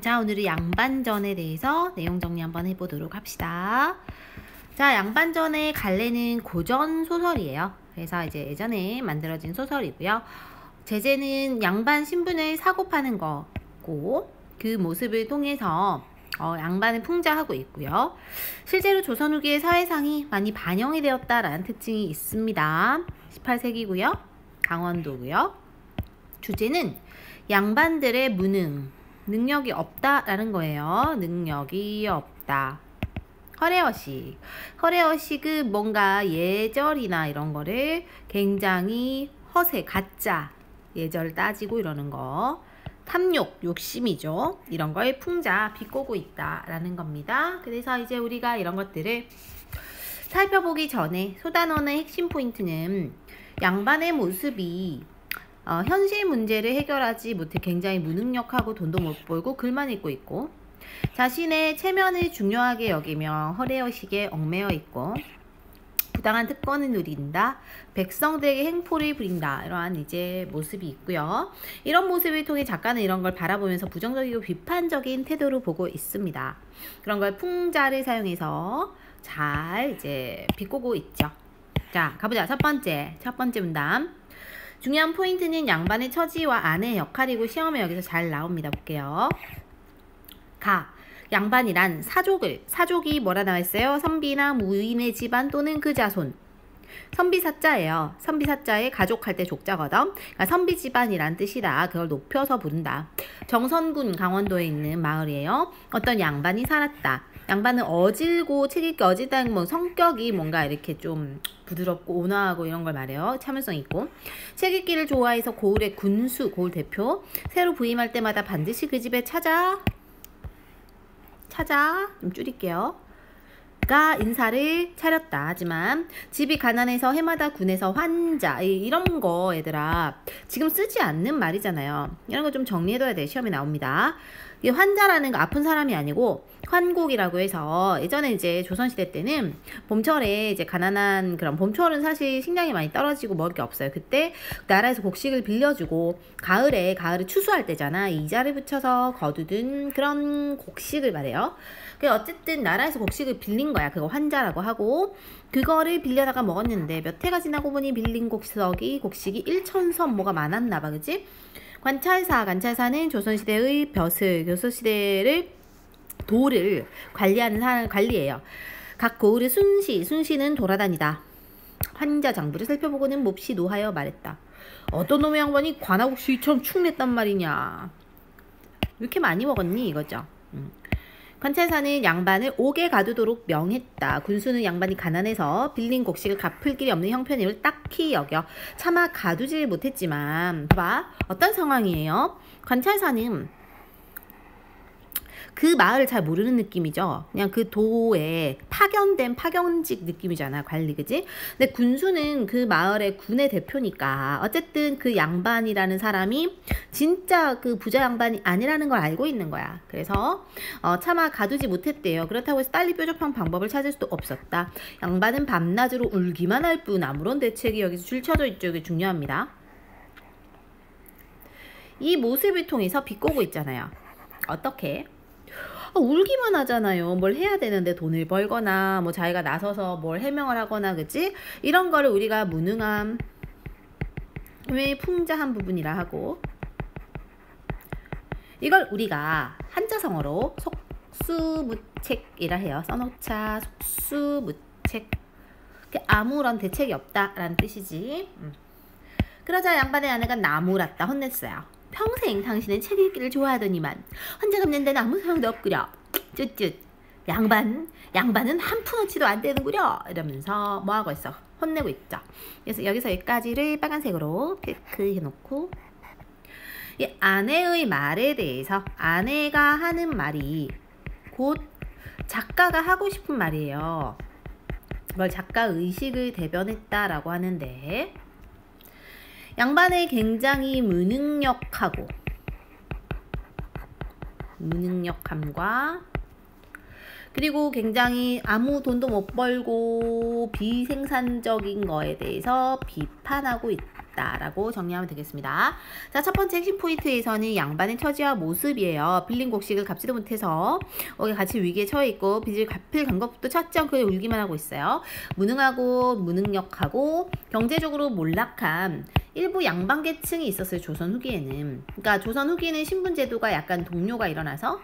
자, 오늘은 양반전에 대해서 내용 정리 한번 해보도록 합시다. 자, 양반전의 갈래는 고전 소설이에요. 그래서 이제 예전에 만들어진 소설이고요. 제재는 양반 신분을 사고 파는 거고, 그 모습을 통해서 양반을 풍자하고 있고요. 실제로 조선 후기의 사회상이 많이 반영이 되었다라는 특징이 있습니다. 18세기고요. 강원도고요. 주제는 양반들의 무능, 능력이 없다라는 거예요. 능력이 없다. 허례허식은 뭔가 예절이나 이런 거를 굉장히 가짜 예절 따지고 이러는 거. 탐욕, 욕심이죠. 이런 걸 비꼬고 있다라는 겁니다. 그래서 이제 우리가 이런 것들을 살펴보기 전에 소단원의 핵심 포인트는 양반의 모습이 현실 문제를 해결하지 못해 굉장히 무능력하고 돈도 못 벌고 글만 읽고 있고, 자신의 체면을 중요하게 여기며 허례허식에 얽매여 있고, 부당한 특권을 누린다, 백성들에게 행포를 부린다, 이러한 이제 모습이 있고요. 이런 모습을 통해 작가는 이런 걸 바라보면서 부정적이고 비판적인 태도로 보고 있습니다. 그런 걸 풍자를 사용해서 잘 이제 비꼬고 있죠. 자, 가보자. 첫 번째 문단. 중요한 포인트는 양반의 처지와 아내의 역할이고 시험에 여기서 잘 나옵니다. 볼게요. 양반이란 사족이 뭐라 나와있어요? 선비나 무인의 집안 또는 그 자손. 선비사자예요. 선비사자에 가족할 때 족자거든. 그러니까 선비 집안이란 뜻이다. 그걸 높여서 부른다. 정선군, 강원도에 있는 마을이에요. 어떤 양반이 살았다. 양반은 어질고 책 읽기 어질다는 뭐 성격이 뭔가 이렇게 좀 부드럽고 온화하고 이런 걸 말해요. 참을성 있고. 책 읽기를 좋아해서 고을의 군수, 고을 대표. 새로 부임할 때마다 반드시 그 집에 찾아 좀 줄일게요. 가 인사를 차렸다. 하지만 집이 가난해서 해마다 군에서 환자, 이런 거 얘들아 지금 쓰지 않는 말이잖아요. 이런 거 좀 정리해둬야 돼. 시험에 나옵니다. 이 환자라는 거 아픈 사람이 아니고 환곡이라고 해서, 예전에 이제 조선시대 때는 봄철에 이제 가난한 그런, 봄철은 사실 식량이 많이 떨어지고 먹을 게 없어요. 그때 나라에서 곡식을 빌려주고 가을에 추수할 때잖아. 이자를 붙여서 거두든 그런 곡식을 말해요. 어쨌든 나라에서 곡식을 빌린 거야. 그거 환자라고 하고, 그거를 빌려다가 먹었는데 몇 해가 지나고 보니 빌린 곡식이 1,000선 뭐가 많았나 봐. 그치? 관찰사는 조선시대의 교서시대를 도를 관리하는 사람, 관리예요. 각 고을의 순시는 돌아다니다 환자 장부를 살펴보고는 몹시 노하여 말했다. 어떤 놈의 양반이 관아국수 2,000 축 냈단 말이냐. 왜 이렇게 많이 먹었니 이거죠. 관찰사는 양반을 옥에 가두도록 명했다. 군수는 양반이 가난해서 빌린 곡식을 갚을 길이 없는 형편임을 딱히 여겨 차마 가두질 못했지만, 봐봐, 어떤 상황이에요? 관찰사는 그 마을을 잘 모르는 느낌이죠. 그냥 그 도에 파견직 느낌이잖아, 관리, 그지? 근데 군수는 그 마을의 군의 대표니까 어쨌든 그 양반이라는 사람이 진짜 그 부자 양반이 아니라는 걸 알고 있는 거야. 그래서 차마 가두지 못했대요. 그렇다고 해서 빨리 뾰족한 방법을 찾을 수도 없었다. 양반은 밤낮으로 울기만 할 뿐 아무런 대책이 여기서 줄쳐져 있죠. 이게 중요합니다. 이 모습을 통해서 비꼬고 있잖아요. 어떻게? 울기만 하잖아요. 뭘 해야 되는데 돈을 벌거나 뭐 자기가 나서서 뭘 해명을 하거나, 그치? 이런 거를 우리가 무능함, 왜 풍자한 부분이라 하고, 이걸 우리가 한자성어로 속수무책이라 해요. 써놓자. 속수무책. 아무런 대책이 없다라는 뜻이지. 그러자 양반의 아내가 나무랐다 혼냈어요. 평생 당신은 책 읽기를 좋아하더니만 환자 갚는 데는 아무 소용도 없구려. 쯧쯧. 양반은 한 푼어치도 안 되는구려. 이러면서 뭐하고 있어? 혼내고 있죠. 그래서 여기서 여기까지를 빨간색으로 체크해놓고, 이 아내의 말에 대해서, 아내가 하는 말이 곧 작가가 하고 싶은 말이에요. 그걸 작가 의식을 대변했다라고 하는데, 양반의 굉장히 무능력함과 그리고 굉장히 아무 돈도 못 벌고 비생산적인 거에 대해서 비판하고 있다. 되었다라고 정리하면 되겠습니다. 자, 첫 번째 핵심 포인트에서는 양반의 처지와 모습이에요. 빌린 곡식을 갚지도 못해서 같이 위기에 처해 있고 빚을 갚을 방법도 찾지 않고 울기만 하고 있어요. 무능하고 무능력하고 경제적으로 몰락한 일부 양반 계층이 있었어요. 조선 후기에는. 그러니까 조선 후기는 신분제도가 약간 동요가 일어나서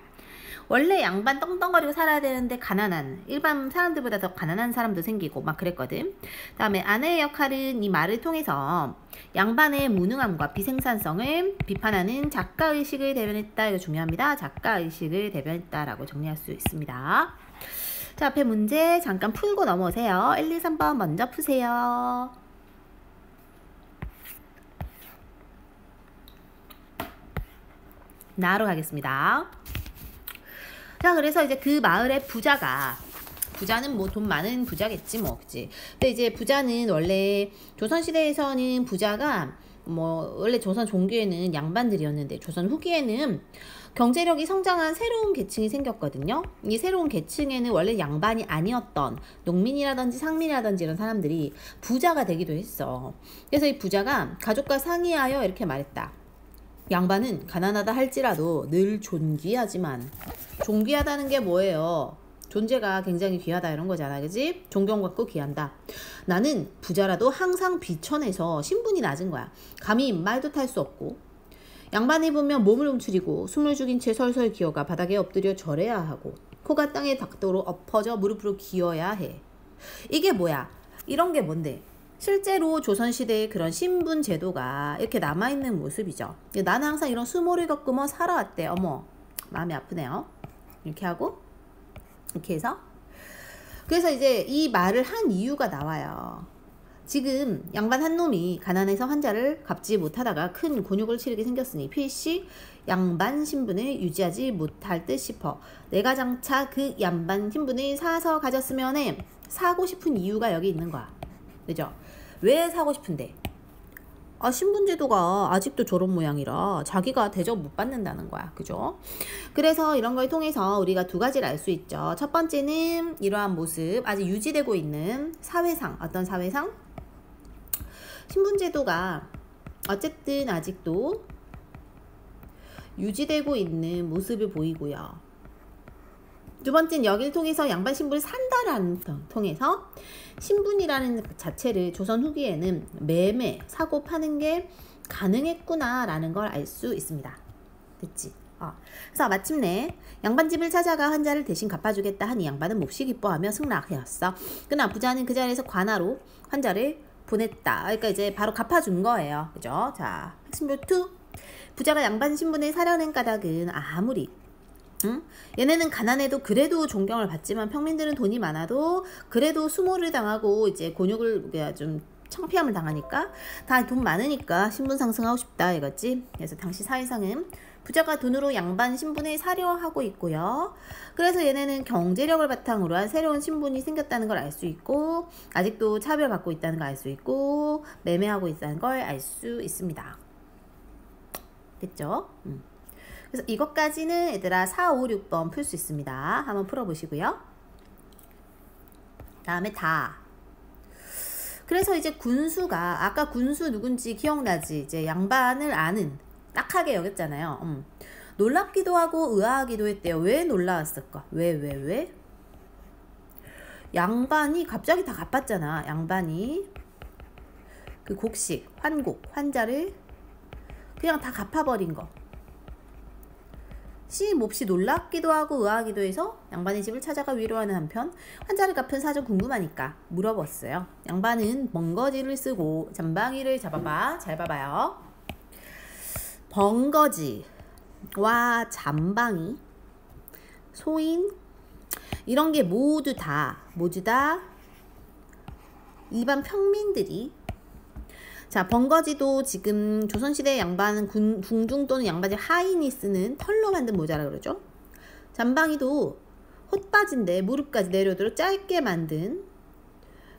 원래 양반 떵떵거리고 살아야 되는데 가난한 일반 사람들보다 더 가난한 사람도 생기고 막 그랬거든. 다음에 아내의 역할은 이 말을 통해서 양반의 무능함과 비생산성을 비판하는 작가의식을 대변했다. 이거 중요합니다. 작가의식을 대변했다라고 정리할 수 있습니다. 자, 앞에 문제 잠깐 풀고 넘어오세요. 1, 2, 3번 먼저 푸세요. 나로 가겠습니다. 자, 그래서 이제 그 마을의 부자는 뭐 돈 많은 부자겠지 뭐, 그치? 근데 이제 부자는 원래 조선시대에서는 부자가 뭐 원래 조선 종교에는 양반들이었는데 조선 후기에는 경제력이 성장한 새로운 계층이 생겼거든요. 이 새로운 계층에는 원래 양반이 아니었던 농민이라든지 상민이라든지 이런 사람들이 부자가 되기도 했어. 그래서 이 부자가 가족과 상의하여 이렇게 말했다. 양반은 가난하다 할지라도 늘 존귀하지만, 존귀하다는 게 뭐예요? 존재가 굉장히 귀하다 이런 거잖아, 그지? 존경받고 귀한다. 나는 부자라도 항상 비천해서 신분이 낮은 거야. 감히 말도 탈 수 없고, 양반이 보면 몸을 움츠리고 숨을 죽인 채 설설 기어가 바닥에 엎드려 절해야 하고, 코가 땅에 닿도록 엎어져 무릎으로 기어야 해. 이게 뭐야? 이런 게 뭔데? 실제로 조선시대의 그런 신분 제도가 이렇게 남아있는 모습이죠. 나는 항상 이런 수모를 겪으며 살아왔대. 어머, 마음이 아프네요. 이렇게 하고 이렇게 해서, 그래서 이제 이 말을 한 이유가 나와요. 지금 양반 한 놈이 가난해서 환자를 갚지 못하다가 큰 곤욕을 치르게 생겼으니 필시 양반 신분을 유지하지 못할 듯 싶어 내가 장차 그 양반 신분을 사서 가졌으면 해. 사고 싶은 이유가 여기 있는 거야. 그죠? 왜 사고 싶은데? 신분제도가 아직도 저런 모양이라 자기가 대접 못 받는다는 거야. 그죠? 그래서 이런 걸 통해서 우리가 두 가지를 알 수 있죠. 첫 번째는 이러한 모습, 아직 유지되고 있는 사회상, 어떤 사회상? 신분제도가 어쨌든 아직도 유지되고 있는 모습을 보이고요. 두 번째는 여기를 통해서 양반 신분을 산다라는 통해서 신분이라는 자체를 조선 후기에는 매매, 사고 파는 게 가능했구나 라는 걸 알 수 있습니다. 됐지? 그래서 마침내 양반집을 찾아가 환자를 대신 갚아주겠다 하니 양반은 몹시 기뻐하며 승낙하였어. 그러나 부자는 그 자리에서 관하로 환자를 보냈다. 그러니까 이제 바로 갚아준 거예요. 그죠? 자, 핵심표 2. 부자가 양반 신분을 사려낸 까닭은 아무리 얘네는 가난해도 그래도 존경을 받지만 평민들은 돈이 많아도 그래도 수모를 당하고 이제 곤욕을 좀 창피함을 당하니까 다 돈 많으니까 신분 상승하고 싶다 이거지. 그래서 당시 사회상은 부자가 돈으로 양반 신분을 사려 하고 있고요. 그래서 얘네는 경제력을 바탕으로 한 새로운 신분이 생겼다는 걸 알 수 있고 아직도 차별받고 있다는 걸 알 수 있고 매매하고 있다는 걸 알 수 있습니다. 됐죠? 그래서 이것까지는 얘들아 4, 5, 6번 풀 수 있습니다. 한번 풀어보시고요. 다음에 다. 그래서 이제 군수가 아까 군수 누군지 기억나지? 이제 양반을 아는 딱하게 여겼잖아요. 놀랍기도 하고 의아하기도 했대요. 왜 놀라웠을까? 왜? 양반이 갑자기 다 갚았잖아. 양반이 그 곡식, 환곡, 환자를 그냥 다 갚아버린 거. 시 몹시 놀랍기도 하고 의아하기도 해서 양반의 집을 찾아가 위로하는 한편 환자를 갚은 사정 궁금하니까 물어봤어요. 양반은 벙거지를 쓰고 잠방이를 잡아봐. 잘 봐봐요. 벙거지와 잠방이, 소인 이런 게 모두 다 일반 평민들이, 자, 벙거지도 지금 조선시대 양반은 궁중 또는 양반의 하인이 쓰는 털로 만든 모자라 그러죠. 잠방이도 헛바지인데 무릎까지 내려들어 짧게 만든,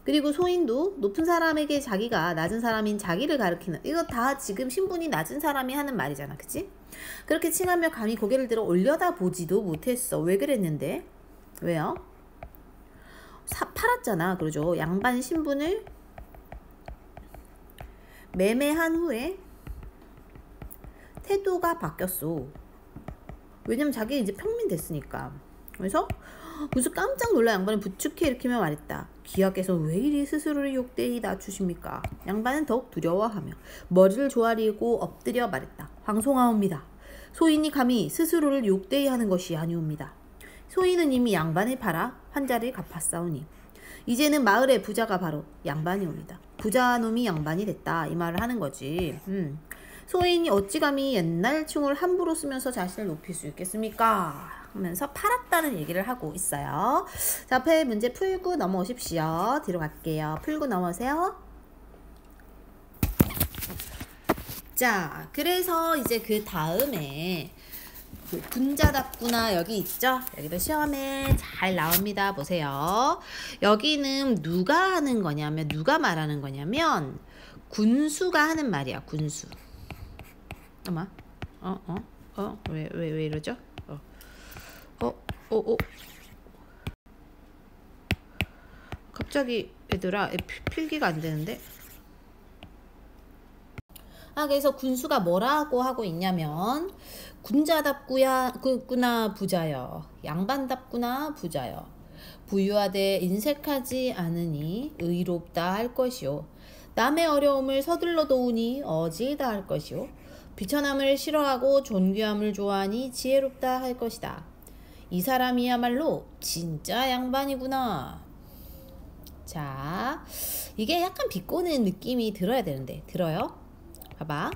그리고 소인도 높은 사람에게 자기가 낮은 사람인 자기를 가리키는, 이거 다 지금 신분이 낮은 사람이 하는 말이잖아. 그치? 그렇게 칭하며 감히 고개를 들어 올려다보지도 못했어. 왜 그랬는데? 왜요? 팔았잖아. 그러죠. 양반 신분을 매매한 후에 태도가 바뀌었어. 왜냐면 자기 이제 평민 됐으니까. 그래서 깜짝 놀라 양반은 부축해 일으키며 말했다. 귀하께서 왜 이리 스스로를 욕되이 낮추십니까? 양반은 더욱 두려워하며 머리를 조아리고 엎드려 말했다. 황송하옵니다. 소인이 감히 스스로를 욕되이 하는 것이 아니옵니다. 소인은 이미 양반을 팔아 환자를 갚았사오니 이제는 마을의 부자가 바로 양반이옵니다. 부자놈이 양반이 됐다 이 말을 하는 거지. 소인이 어찌 감히 옛날 층을 함부로 쓰면서 자신을 높일 수 있겠습니까? 하면서 팔았다는 얘기를 하고 있어요. 자, 앞에 문제 풀고 넘어오십시오. 뒤로 갈게요. 풀고 넘어오세요. 자, 그래서 이제 그 다음에 군자답구나 여기 있죠? 여기도 시험에 잘 나옵니다. 보세요. 여기는 누가 하는 거냐면 누가 말하는 거냐면 군수가 하는 말이야. 군수. 잠깐만. 왜 이러죠? 갑자기 얘들아 필기가 안 되는데. 그래서 군수가 뭐라고 하고 있냐면 군자답구나 부자여, 양반답구나 부자여, 부유하되 인색하지 않으니 의롭다 할 것이요, 남의 어려움을 서둘러 도우니 어지다 할 것이요, 비천함을 싫어하고 존귀함을 좋아하니 지혜롭다 할 것이다. 이 사람이야말로 진짜 양반이구나. 자, 이게 약간 비꼬는 느낌이 들어야 되는데 들어요? 봐봐.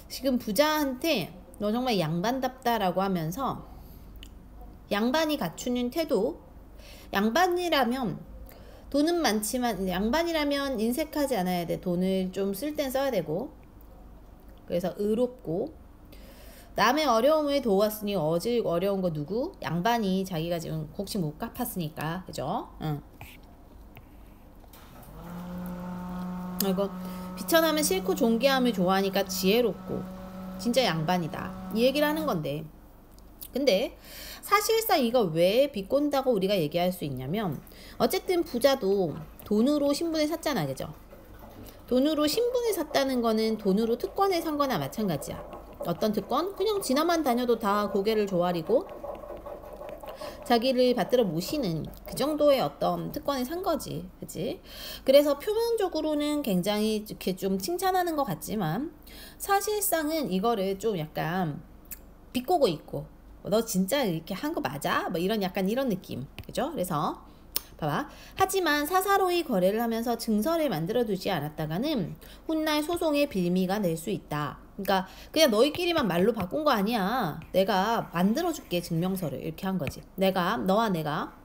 지금 부자한테 너 정말 양반답다라고 하면서 양반이 갖추는 태도, 양반이라면 돈은 많지만 양반이라면 인색하지 않아야 돼. 돈을 좀 쓸 땐 써야 되고, 그래서 의롭고, 남의 어려움을 도왔으니 어려운 거 누구? 양반이 자기가 지금 혹시 못 갚았으니까. 그죠? 응. 이거 비천함은 싫고 존귀함을 좋아하니까 지혜롭고 진짜 양반이다 이 얘기를 하는 건데, 근데 사실상 이거 왜 비꼰다고 우리가 얘기할 수 있냐면 어쨌든 부자도 돈으로 신분을 샀잖아. 그죠? 돈으로 신분을 샀다는 거는 돈으로 특권을 산 거나 마찬가지야. 어떤 특권? 그냥 지나만 다녀도 다 고개를 조아리고 자기를 받들어 모시는 그 정도의 어떤 특권을 산 거지. 그치? 그래서 표면적으로는 굉장히 이렇게 좀 칭찬하는 것 같지만 사실상은 이거를 좀 약간 비꼬고 있고, 너 진짜 이렇게 한 거 맞아? 뭐 이런 약간 이런 느낌. 그죠? 그래서 봐봐. 하지만 사사로이 거래를 하면서 증서를 만들어 두지 않았다가는 훗날 소송의 빌미가 될 수 있다. 그러니까 그냥 너희끼리만 말로 바꾼 거 아니야. 내가 만들어줄게 증명서를. 이렇게 한 거지. 너와 내가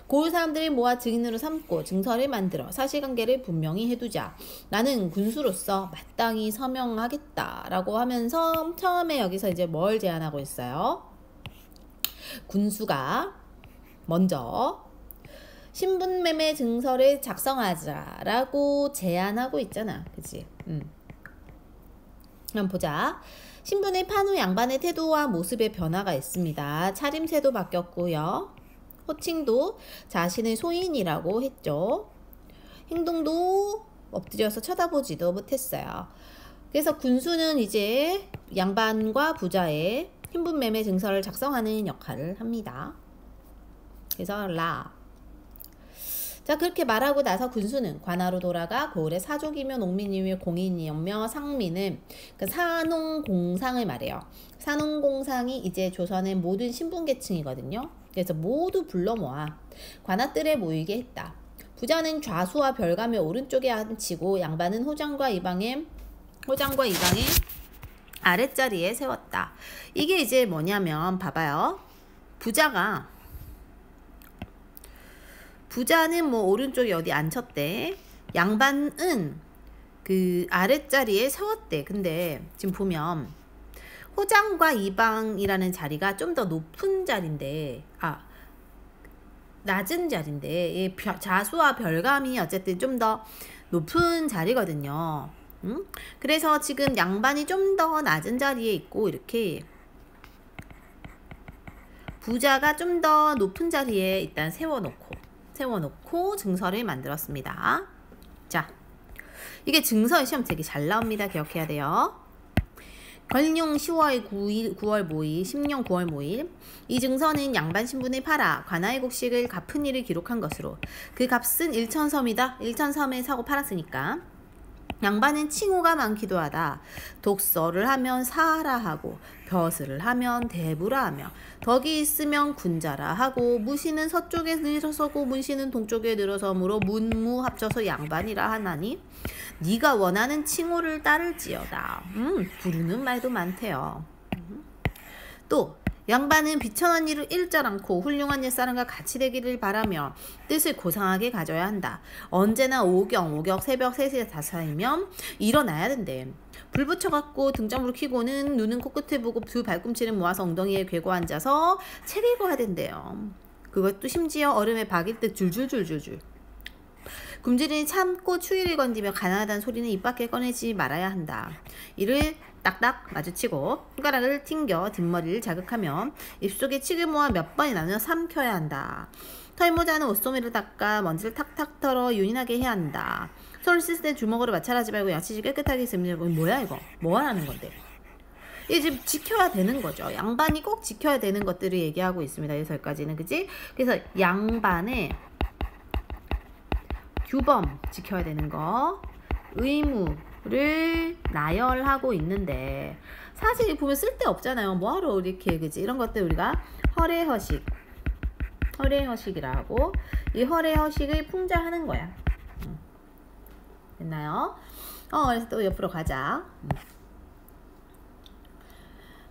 고을 사람들을 모아 증인으로 삼고 증서를 만들어 사실관계를 분명히 해두자. 나는 군수로서 마땅히 서명하겠다 라고 하면서 처음에 여기서 이제 뭘 제안하고 있어요? 군수가 먼저 신분매매 증서를 작성하자라고 제안하고 있잖아. 그치? 그럼 보자. 신분을 판 후 양반의 태도와 모습에 변화가 있습니다. 차림새도 바뀌었고요. 호칭도 자신의 소인이라고 했죠. 행동도 엎드려서 쳐다보지도 못했어요. 그래서 군수는 이제 양반과 부자의 신분매매 증서를 작성하는 역할을 합니다. 그래서 자, 그렇게 말하고 나서 군수는 관하로 돌아가 고을의 사족이며 농민이며 공인이며 상민은 그 산농공상을 말해요. 산농공상이 이제 조선의 모든 신분계층이거든요. 그래서 모두 불러 모아 관아뜰에 모이게 했다. 부자는 좌수와 별감의 오른쪽에 앉히고 양반은 호장과 이방의 아랫자리에 세웠다. 이게 이제 뭐냐면 봐봐요. 부자는 뭐 오른쪽에 어디 앉혔대. 양반은 그 아랫자리에 세웠대. 근데 지금 보면 호장과 이방이라는 자리가 좀 더 높은 자리인데, 낮은 자리인데, 자수와 별감이 어쨌든 좀 더 높은 자리거든요. 그래서 지금 양반이 좀 더 낮은 자리에 있고, 이렇게 부자가 좀 더 높은 자리에 일단 세워놓고 증서를 만들었습니다. 자, 이게 증서의 시험 되게 잘 나옵니다. 기억해야 돼요. 걸룡 10월 9일, 9월 모일, 10년 9월 모일. 이 증서는 양반 신분을 팔아 관아의 곡식을 갚은 일을 기록한 것으로 그 값은 1천섬이다. 1천섬에 사고 팔았으니까. 양반은 칭호가 많기도 하다. 독서를 하면 사하라 하고 벼슬을 하면 대부라 하며 덕이 있으면 군자라 하고 무시는 서쪽에 늘어서고 문시는 동쪽에 늘어서므로 문무 합쳐서 양반이라 하나니 네가 원하는 칭호를 따를지어다. 부르는 말도 많대요. 또 양반은 비천한 일을 일절 않고 훌륭한 옛사람과 같이 되기를 바라며 뜻을 고상하게 가져야 한다. 언제나 오격, 새벽 3시 5시면 일어나야 된대. 불 붙여갖고 등잔불을 켜고는 눈은 코끝에 보고 두 발꿈치를 모아서 엉덩이에 괴고 앉아서 책 읽어야 된대요. 그것도 심지어 얼음에 박일 듯 줄줄줄줄줄. 굶주리니 참고 추위를 건지며 가난하다는 소리는 입 밖에 꺼내지 말아야 한다. 이를 딱딱 마주치고 손가락을 튕겨 뒷머리를 자극하며 입속에 칡을 모아 몇 번이 나누어 삼켜야 한다. 털모자는 옷소매를 닦아 먼지를 탁탁 털어 윤인하게 해야 한다. 손을 씻을 때 주먹으로 마찰하지 말고 야채를 깨끗하게 습니다. 뭐야 이거? 뭐 하라는 건데? 이게 지금 지켜야 되는 거죠. 양반이 꼭 지켜야 되는 것들을 얘기하고 있습니다. 여기서까지는 그치? 그래서 양반의 규범 지켜야 되는 거, 의무를 나열하고 있는데 사실 보면 쓸데없잖아요. 뭐하러 이렇게 그지? 이런 것들 우리가 허례허식이라고 이 허례허식을 풍자하는 거야. 됐나요? 그래서 또 옆으로 가자.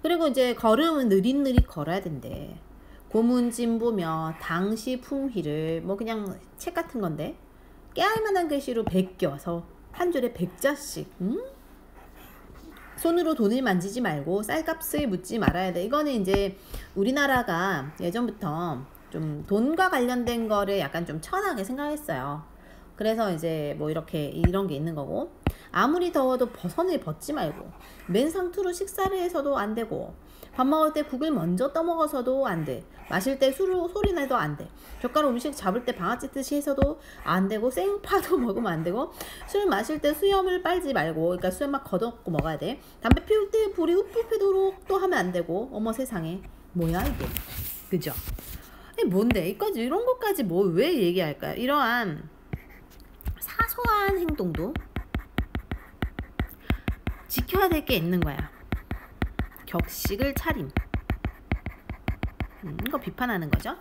그리고 이제 걸음은 느릿느릿 걸어야 된대. 고문진 보며 당시 품휘를 뭐 그냥 책 같은 건데 깨알만한 글씨로 베껴서 한 줄에 100자씩 손으로 돈을 만지지 말고 쌀값을 묻지 말아야 돼. 이거는 이제 우리나라가 예전부터 좀 돈과 관련된 거를 약간 좀 천하게 생각했어요. 그래서 이제 뭐 이렇게 이런 게 있는 거고, 아무리 더워도 선을 벗지 말고 맨 상투로 식사를 해서도 안 되고, 밥 먹을 때 국을 먼저 떠먹어서도 안 돼. 마실 때 소리 내도 안 돼. 젓가락 음식 잡을 때 방아찌 듯이 해서도 안 되고, 생파도 먹으면 안 되고, 술 마실 때 수염을 빨지 말고, 그러니까 수염 막 걷어먹고 먹어야 돼. 담배 피울 때 불이 우프도록 또 하면 안 되고. 어머 세상에, 뭐야 이게, 그죠? 뭔데 이까지 이런 것까지 뭐 왜 얘기할까요? 이러한 사소한 행동도 지켜야 될 게 있는 거야. 격식을 차림. 이거 비판하는 거죠.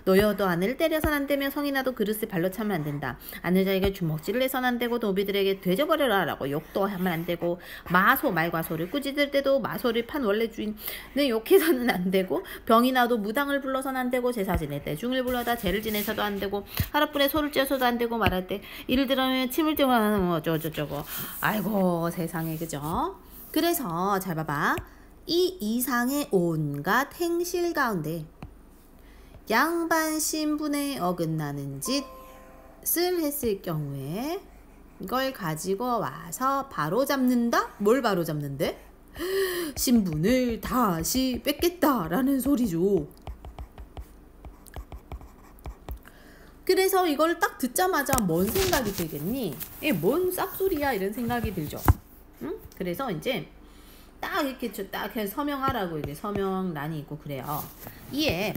노여도 아내를 때려선 안 되며 성이나도 그릇을 발로 차면 안 된다. 아내자에게 주먹질을 해선 안 되고 노비들에게 되져버려라 라고 욕도 하면 안 되고, 말과소를 꾸짖을 때도 마소를 판 원래 주인을 욕해서는 안 되고, 병이 나도 무당을 불러서는 안 되고, 제사 지낼 때 중을 불러다 제를 지내서도 안 되고, 하룻불에 소를 쬐서도 안 되고, 말할 때 이를 들으면 침을 떼고 하는 뭐 어쩌고저쩌고. 아이고 세상에, 그죠? 그래서 잘 봐봐. 이 이상의 온갖 행실 가운데 양반 신분에 어긋나는 짓을 했을 경우에 이걸 가지고 와서 바로 잡는다? 뭘 바로 잡는데? 신분을 다시 뺏겠다라는 소리죠. 그래서 이걸 딱 듣자마자 뭔 생각이 들겠니? 이게 뭔 쌉소리야 이런 생각이 들죠. 응? 그래서 이제 딱 이렇게 딱 서명하라고 이게 서명란이 있고 그래요. 이에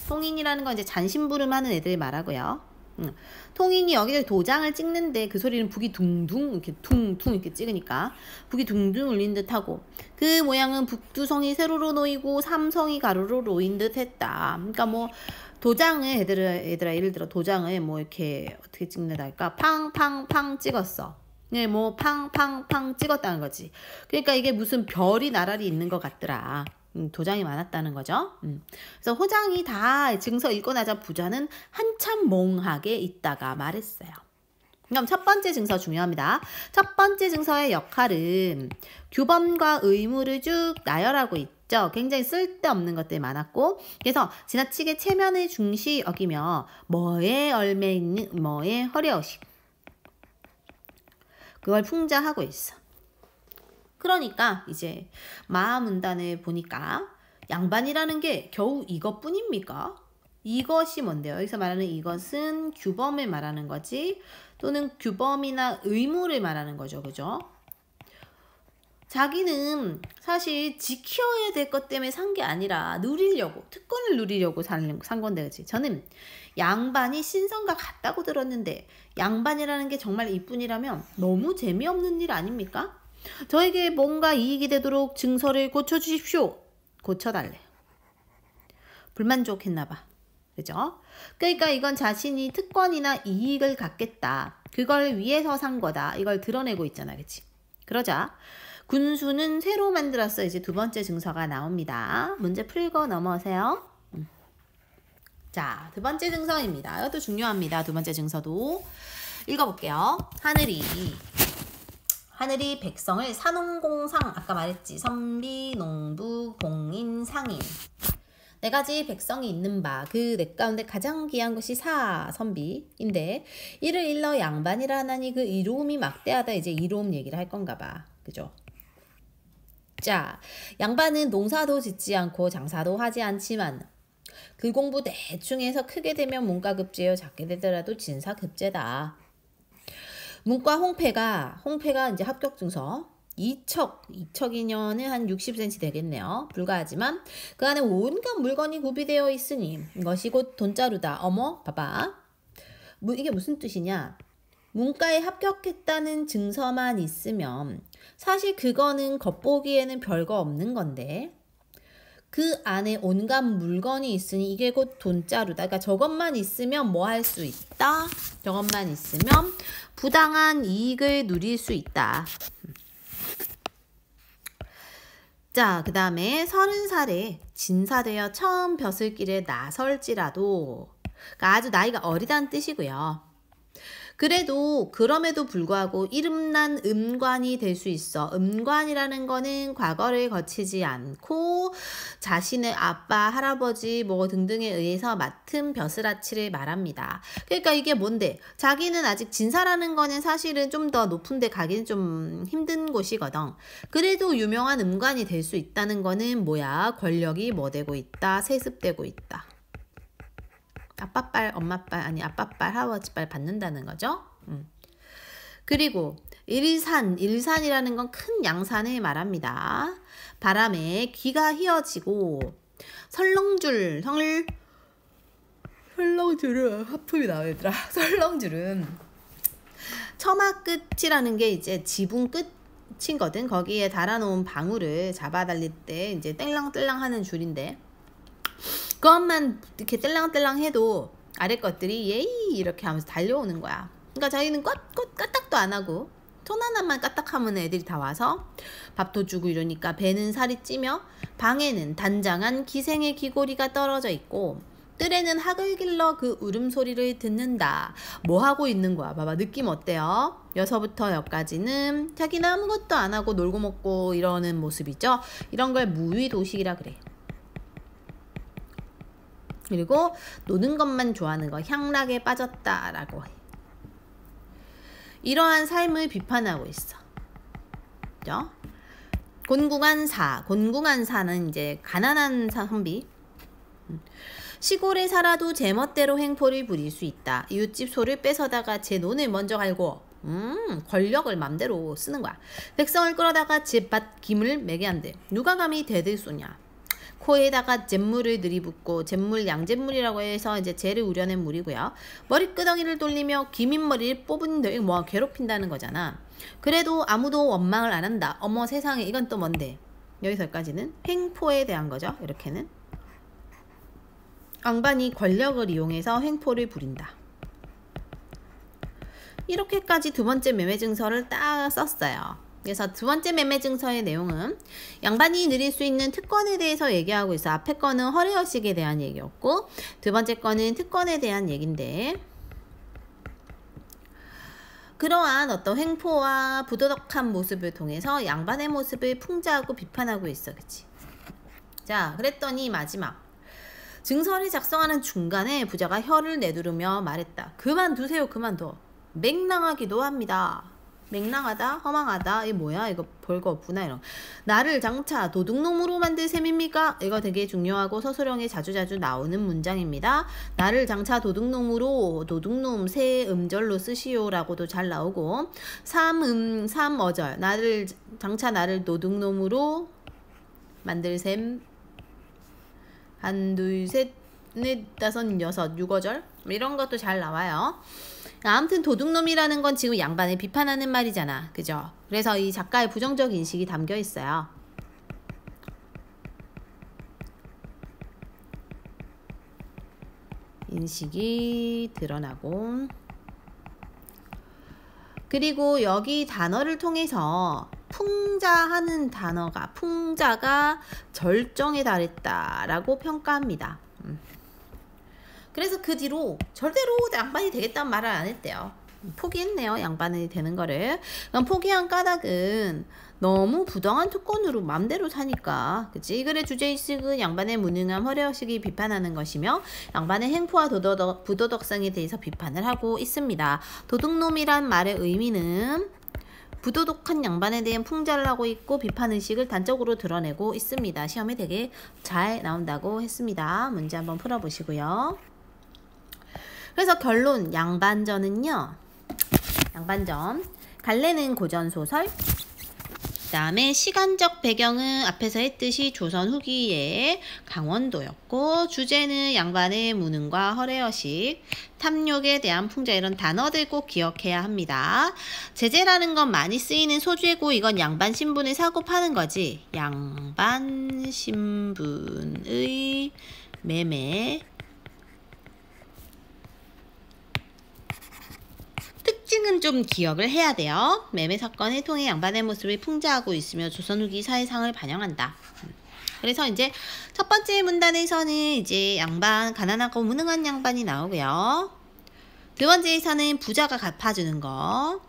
통인이라는 건 이제 잔심부름하는 애들 말하고요. 통인이 여기서 도장을 찍는데 그 소리는 북이 둥둥 이렇게 퉁퉁 이렇게 찍으니까 북이 둥둥 울린 듯하고, 그 모양은 북두성이 세로로 놓이고 삼성이 가로로 놓인 듯했다. 그러니까 뭐 도장을 얘들아 예를 들어 도장을 뭐 이렇게 어떻게 찍는다 할까? 팡팡팡 찍었어. 네, 뭐 팡팡팡 찍었다는 거지. 그러니까 이게 무슨 별이 나란히 있는 것 같더라. 도장이 많았다는 거죠. 그래서 호장이 다 증서 읽고 나자 부자는 한참 멍하게 있다가 말했어요. 그럼 첫 번째 증서 중요합니다. 첫 번째 증서의 역할은 규범과 의무를 쭉 나열하고 있죠. 굉장히 쓸데없는 것들이 많았고, 그래서 지나치게 체면을 중시 여기며 뭐에 얼매 있는 뭐에 허례허식, 그걸 풍자하고 있어. 그러니까 이제 마문단을 보니까 양반이라는 게 겨우 이것뿐입니까? 이것이 뭔데요? 여기서 말하는 이것은 규범을 말하는 거지, 또는 규범이나 의무를 말하는 거죠. 그죠? 자기는 사실 지켜야 될 것 때문에 산 게 아니라 누리려고, 특권을 누리려고 산 건데, 그치? 저는 양반이 신선과 같다고 들었는데 양반이라는 게 정말 이뿐이라면 너무 재미없는 일 아닙니까? 저에게 뭔가 이익이 되도록 증서를 고쳐주십시오. 고쳐달래. 불만족했나봐. 그죠? 그러니까 이건 자신이 특권이나 이익을 갖겠다, 그걸 위해서 산 거다, 이걸 드러내고 있잖아. 그치? 그러자 군수는 새로 만들었어. 이제 두 번째 증서가 나옵니다. 문제 풀고 넘어오세요. 자, 두 번째 증서입니다. 이것도 중요합니다. 두 번째 증서도 읽어볼게요. 하늘이 백성을 산농공상, 아까 말했지, 선비, 농부, 공인, 상인, 네 가지 백성이 있는 바, 그 네 가운데 가장 귀한 것이 선비인데 이를 일러 양반이라 하나니 그 이로움이 막대하다. 이제 이로움 얘기를 할 건가 봐. 그죠? 자, 양반은 농사도 짓지 않고 장사도 하지 않지만 글 공부 대충 해서 크게 되면 문과급제요, 작게 되더라도 진사급제다. 문과 홍패가 이제 합격 증서 2척이면은 한 60cm 되겠네요. 불가하지만 그 안에 온갖 물건이 구비되어 있으니 이것이 곧 돈자루다. 어머, 봐봐. 이게 무슨 뜻이냐? 문과에 합격했다는 증서만 있으면 사실 그거는 겉보기에는 별거 없는 건데 그 안에 온갖 물건이 있으니 이게 곧 돈자루다. 그러니까 저것만 있으면 뭐 할 수 있다? 저것만 있으면 부당한 이익을 누릴 수 있다. 자, 그 다음에 30살에 진사되어 처음 벼슬길에 나설지라도, 그러니까 아주 나이가 어리다는 뜻이고요. 그럼에도 불구하고 이름난 음관이 될 수 있어. 음관이라는 거는 과거를 거치지 않고 자신의 아빠, 할아버지 뭐 등등에 의해서 맡은 벼슬아치를 말합니다. 그러니까 이게 뭔데? 자기는 아직 진사라는 거는 사실은 좀 더 높은 데 가기는 좀 힘든 곳이거든. 그래도 유명한 음관이 될 수 있다는 거는 뭐야? 권력이 뭐 되고 있다? 세습되고 있다. 아빠빨, 엄마빨, 아니 아빠빨, 할아버지빨 받는다는 거죠. 그리고 일산이라는 건 큰 양산을 말합니다. 바람에 귀가 휘어지고 설렁줄은 하품이 나오더라. 설렁줄은 처마 끝이라는 게 이제 지붕 끝이거든. 거기에 달아놓은 방울을 잡아 달릴 때 이제 땡랑땡랑 하는 줄인데, 그것만 이렇게 뜰랑뜰랑 해도 아래 것들이 예이 이렇게 하면서 달려오는 거야. 그러니까 자기는 까딱도 안 하고 손 하나만 까딱하면 애들이 다 와서 밥도 주고 이러니까 배는 살이 찌며 방에는 단장한 기생의 귀고리가 떨어져 있고 뜰에는 학을 길러 그 울음소리를 듣는다. 뭐 하고 있는 거야? 봐봐, 느낌 어때요? 여서부터 여까지는 자기는 아무것도 안 하고 놀고 먹고 이러는 모습이죠. 이런 걸 무위도식이라 그래. 그리고 노는 것만 좋아하는 거, 향락에 빠졌다라고 해. 이러한 삶을 비판하고 있어. 그죠? 곤궁한사는 이제 가난한 선비. 시골에 살아도 제멋대로 행포를 부릴 수 있다. 이웃집 소를 뺏어다가 제 논을 먼저 갈고 권력을 맘대로 쓰는 거야. 백성을 끌어다가 제밭 김을 매게 한대. 누가 감히 대들 쏘냐. 코에다가 잿물을 들이붓고, 잿물 양잿물이라고 해서 이제 재를 우려낸 물이고요. 머리끄덩이를 돌리며 기민머리를 뽑은데 뭐 괴롭힌다는 거잖아. 그래도 아무도 원망을 안 한다. 어머 세상에, 이건 또 뭔데? 여기서까지는 횡포에 대한 거죠. 이렇게는 양반이 권력을 이용해서 횡포를 부린다. 이렇게까지 두 번째 매매 증서를 딱 썼어요. 그래서 두 번째 매매 증서의 내용은 양반이 누릴 수 있는 특권에 대해서 얘기하고 있어. 앞에 거는 허례허식에 대한 얘기였고 두 번째 거는 특권에 대한 얘긴데, 그러한 어떤 횡포와 부도덕한 모습을 통해서 양반의 모습을 풍자하고 비판하고 있어. 그치? 자, 그랬더니 마지막 증서를 작성하는 중간에 부자가 혀를 내두르며 말했다. 그만두세요. 그만둬. 맹랑하기도 합니다. 맹랑하다, 허망하다, 이게 뭐야? 이거 별거 없구나. 이런. 나를 장차 도둑놈으로 만들 셈입니까? 이거 되게 중요하고 서술형에 자주자주 나오는 문장입니다. 나를 장차 도둑놈으로, 도둑놈 새 음절로 쓰시오라고도 잘 나오고, 삼어절, 나를 장차 나를 도둑놈으로 만들 셈, 한, 둘, 셋, 넷, 다섯, 여섯, 6어절 이런 것도 잘 나와요. 아무튼 도둑놈이라는 건 지금 양반을 비판하는 말이잖아. 그죠? 그래서 이 작가의 부정적 인식이 담겨 있어요. 인식이 드러나고, 그리고 여기 단어를 통해서 풍자하는 단어가, 풍자가 절정에 달했다라고 평가합니다. 그래서 그 뒤로 절대로 양반이 되겠다는 말을 안 했대요. 포기했네요. 양반이 되는 거를. 그럼 포기한 까닭은 너무 부당한 특권으로 맘대로 사니까. 그치? 이 글의 주제의식은 양반의 무능함, 허례허식이 비판하는 것이며 양반의 행포와 부도덕성에 대해서 비판을 하고 있습니다. 도둑놈이란 말의 의미는 부도덕한 양반에 대한 풍자를 하고 있고 비판의식을 단적으로 드러내고 있습니다. 시험에 되게 잘 나온다고 했습니다. 문제 한번 풀어보시고요. 그래서 결론, 양반전은요. 양반전. 갈래는 고전소설. 그 다음에 시간적 배경은 앞에서 했듯이 조선 후기의 강원도였고, 주제는 양반의 무능과 허례허식, 탐욕에 대한 풍자, 이런 단어들 꼭 기억해야 합니다. 제재라는 건 많이 쓰이는 소재고 이건 양반 신분을 사고 파는 거지. 양반 신분의 매매. 특징은 좀 기억을 해야 돼요. 매매 사건을 통해 양반의 모습을 풍자하고 있으며 조선 후기 사회상을 반영한다. 그래서 이제 첫 번째 문단에서는 이제 양반, 가난하고 무능한 양반이 나오고요. 두 번째에서는 부자가 갚아주는 거.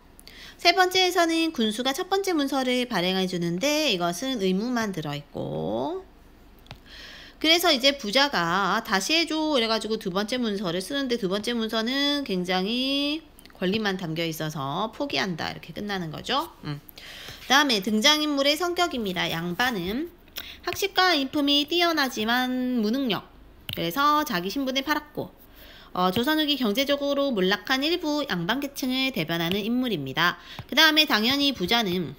세 번째에서는 군수가 첫 번째 문서를 발행해 주는데 이것은 의무만 들어있고, 그래서 이제 부자가 다시 해줘 이래가지고 두 번째 문서를 쓰는데 두 번째 문서는 굉장히 권리만 담겨 있어서 포기한다, 이렇게 끝나는 거죠. 그 다음에 등장인물의 성격입니다. 양반은 학식과 인품이 뛰어나지만 무능력, 그래서 자기 신분을 팔았고, 조선 후기 경제적으로 몰락한 일부 양반계층을 대변하는 인물입니다. 그 다음에 당연히 부자는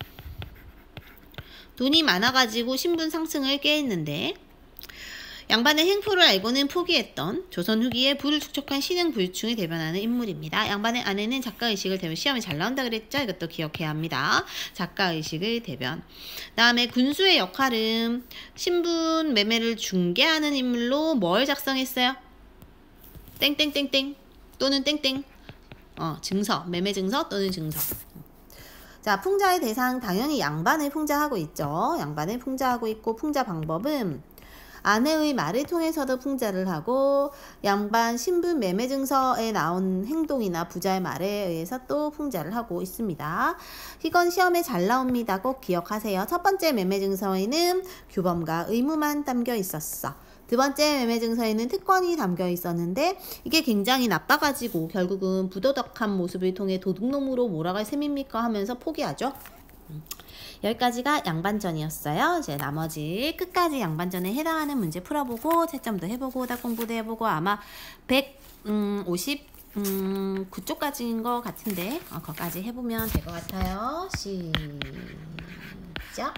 돈이 많아가지고 신분 상승을 꾀했는데 양반의 행포를 알고는 포기했던 조선 후기에 부를 축적한 신흥 부유층을 대변하는 인물입니다. 양반의 아내는 작가의식을 대변, 시험에 잘 나온다 그랬죠? 이것도 기억해야 합니다. 작가의식을 대변. 다음에 군수의 역할은 신분 매매를 중개하는 인물로 뭘 작성했어요? 땡땡땡땡 또는 땡땡. 증서, 매매 증서 또는 증서. 자, 풍자의 대상 당연히 양반을 풍자하고 있죠. 양반을 풍자하고 있고, 풍자 방법은 아내의 말을 통해서도 풍자를 하고, 양반 신분 매매 증서에 나온 행동이나 부자의 말에 의해서 또 풍자를 하고 있습니다. 이건 시험에 잘 나옵니다. 꼭 기억하세요. 첫 번째 매매 증서에는 규범과 의무만 담겨 있었어. 두 번째 매매 증서에는 특권이 담겨 있었는데 이게 굉장히 나빠가지고 결국은 부도덕한 모습을 통해 도둑놈으로 몰아갈 셈입니까 하면서 포기하죠. 여기까지가 양반전이었어요. 이제 나머지 끝까지 양반전에 해당하는 문제 풀어보고 채점도 해보고 오답 공부도 해보고 아마 159쪽까지인 것 같은데 거기까지 해보면 될 것 같아요. 시작!